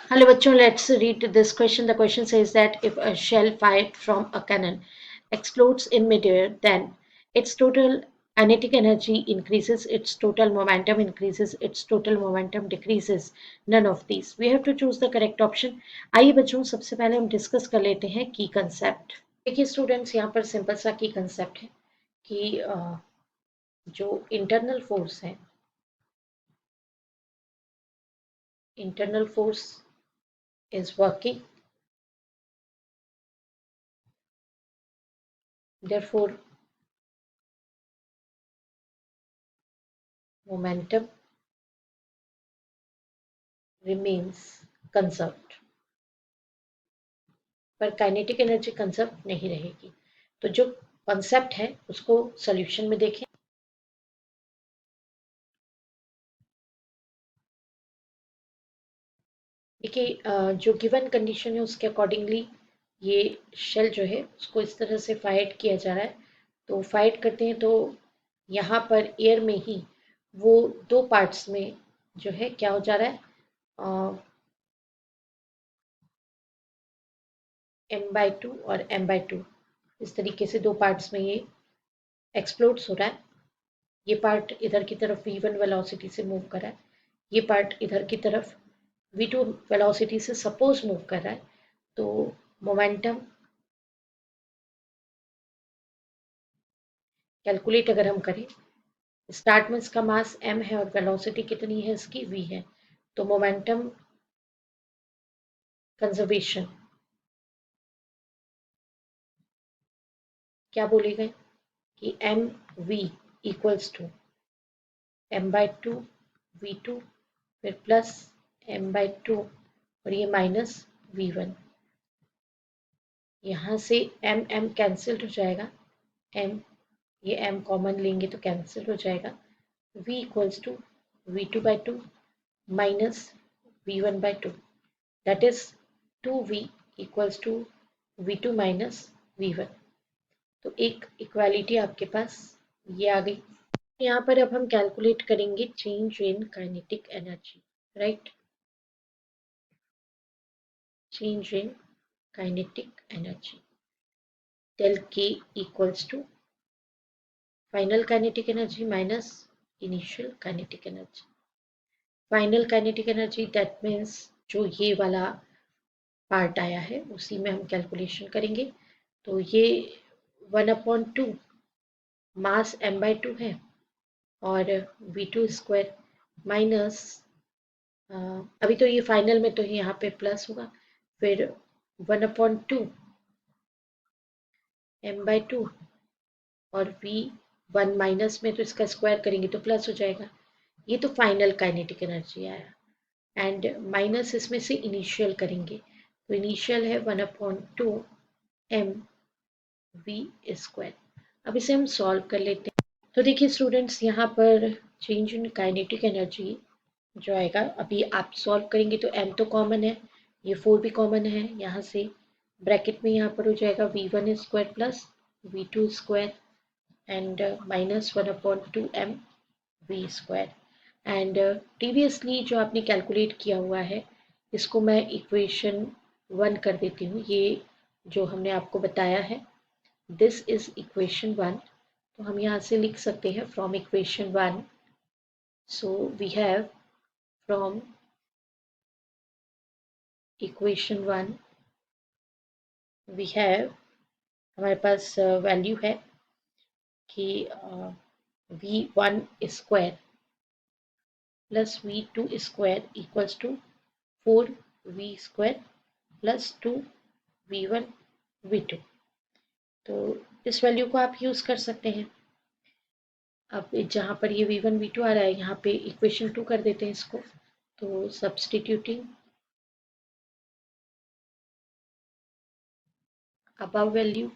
Hello, bachcho, let's read this question. The question says that if a shell fired from a cannon explodes in midair, then its total kinetic energy increases, its total momentum increases, its total momentum decreases. None of these. We have to choose the correct option. आइए बच्चों, सबसे पहले हम discuss कर लेते हैं की concept. देखिए स्टूडेंट्स, यहाँ पर सिंपल सा की कंसेप्ट है कि जो इंटरनल फोर्स है, internal force is working, therefore momentum remains conserved, पर काइनेटिक एनर्जी कंजर्व नहीं रहेगी। तो जो कॉन्सेप्ट है उसको सॉल्यूशन में देखें। देखिए जो गिवन कंडीशन है उसके अकॉर्डिंगली ये शेल जो है उसको इस तरह से फाइट किया जा रहा है। तो फाइट करते हैं तो यहाँ पर एयर में ही वो दो पार्ट्स में जो है क्या हो जा रहा है, m/2 और m/2 इस तरीके से दो पार्ट्स में ये एक्सप्लोड्स हो रहा है। ये पार्ट इधर की तरफ v1 वेलोसिटी से मूव कर रहा है, ये पार्ट इधर की तरफ v2 वेलोसिटी से सपोज मूव कर रहा है। तो मोमेंटम कैलकुलेट अगर हम करें, स्टार्ट में इसका मास m है और वेलोसिटी कितनी है इसकी v है। तो मोमेंटम कंजर्वेशन क्या बोले गए कि M we equals to m/2 v2 फिर प्लस m/2 और ये माइनस v1। यहाँ से m कैंसिल हो जाएगा, m ये m कॉमन लेंगे तो कैंसिल हो जाएगा। v equals to v2/2 minus v1/2, that is 2v equals to v2 minus v1। तो एक इक्वालिटी आपके पास ये आ गई। यहाँ पर अब हम कैलकुलेट करेंगे change in kinetic energy, right. Change in kinetic energy del k equals to final kinetic energy minus initial kinetic energy. Final kinetic energy that means जो ये वाला पार्ट आया है उसी में हम कैलकुलेशन करेंगे। तो ये 1/2 मास m/2 है और v2 स्क्वायर माइनस, अभी तो ये फाइनल में तो यहाँ पे प्लस होगा, फिर 1/2 m/2 और v1 माइनस में तो इसका स्क्वायर करेंगे तो प्लस हो जाएगा। ये तो फाइनल काइनेटिक एनर्जी आया एंड माइनस इसमें से इनिशियल करेंगे तो इनिशियल है 1/2 m v स्क्वायर। अब इसे हम सॉल्व कर लेते हैं। तो देखिए स्टूडेंट्स, यहाँ पर चेंज इन काइनेटिक एनर्जी जो आएगा, अभी आप सॉल्व करेंगे तो m तो कॉमन है, ये 4 भी कॉमन है, यहाँ से ब्रैकेट में यहाँ पर हो जाएगा v1 square plus v2 square and minus 1/2 m v square. And previously जो आपने कैलकुलेट किया हुआ है इसको मैं इक्वेशन 1 कर देती हूँ। ये जो हमने आपको बताया है दिस इज इक्वेशन 1। तो हम यहाँ से लिख सकते हैं from equation 1, so we have from equation 1 we have, हमारे पास वैल्यू है कि v1 square plus v2 square equals to 4v square plus 2v1 v2। तो इस वैल्यू को आप यूज़ कर सकते हैं। अब जहाँ पर ये v1 v2 आ रहा है यहाँ पे इक्वेशन 2 कर देते हैं इसको। तो substituting above value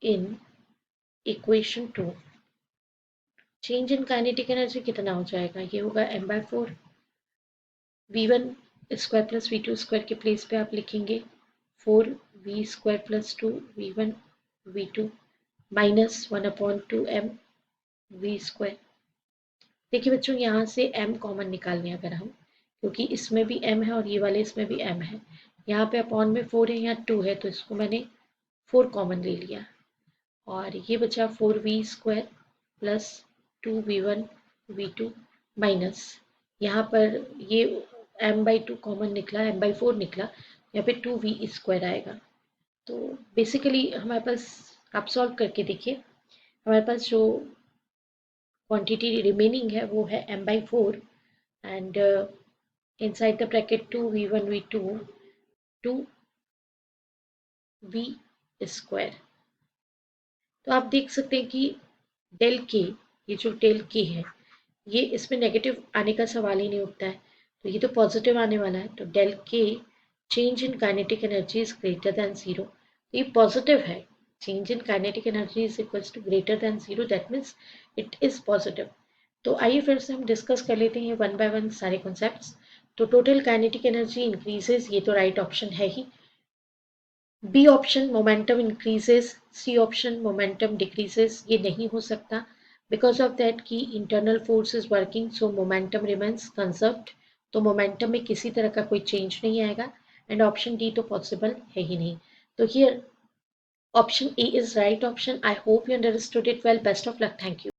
in equation 2, change in kinetic energy कितना हो जाएगा, ये होगा m/4 v1 square plus v2 square के प्लेस पे आप लिखेंगे 4v square plus 2v1 v2 minus 1/2 m v square. देखिए बच्चों, यहाँ से m कॉमन निकालने अगर हम क्योंकि इसमें भी m है और ये वाले इसमें भी m है। यहाँ पे अपॉन में 4 है, यहाँ 2 है, तो इसको मैंने 4 कॉमन ले लिया और ये बचा 4v² plus 2v1 v2 minus यहाँ पर ये m/2 कॉमन निकला, m/4 निकला, यहाँ पे 2v² आएगा। तो बेसिकली हमारे पास, आप सॉल्व करके देखिए, हमारे पास जो क्वांटिटी रिमेनिंग है वो है m/4 and inside the bracket 2v1 v2 2v²। तो आप देख सकते हैं कि डेल के, ये जो डेल के है, ये इसमें नेगेटिव आने का सवाल ही नहीं उठता है, तो ये तो पॉजिटिव आने वाला है। तो del K change in kinetic energy is greater than zero, ये पॉजिटिव है। Change in kinetic energy is equals to greater than zero, that means it is positive. तो आइए फिर से हम डिस्कस कर लेते हैं वन बाय वन सारे कॉन्सेप्ट्स। तो टोटल काइनेटिक एनर्जी इंक्रीजेज, ये तो राइट ऑप्शन है ही। B option momentum increases, C option momentum decreases, ये नहीं हो सकता बिकॉज ऑफ दैट की internal force is working, so momentum remains conserved. तो मोमेंटम में किसी तरह का कोई चेंज नहीं आएगा एंड ऑप्शन डी तो पॉसिबल है ही नहीं। तो here option A is right option. I hope you understood it well. Best of luck. Thank you.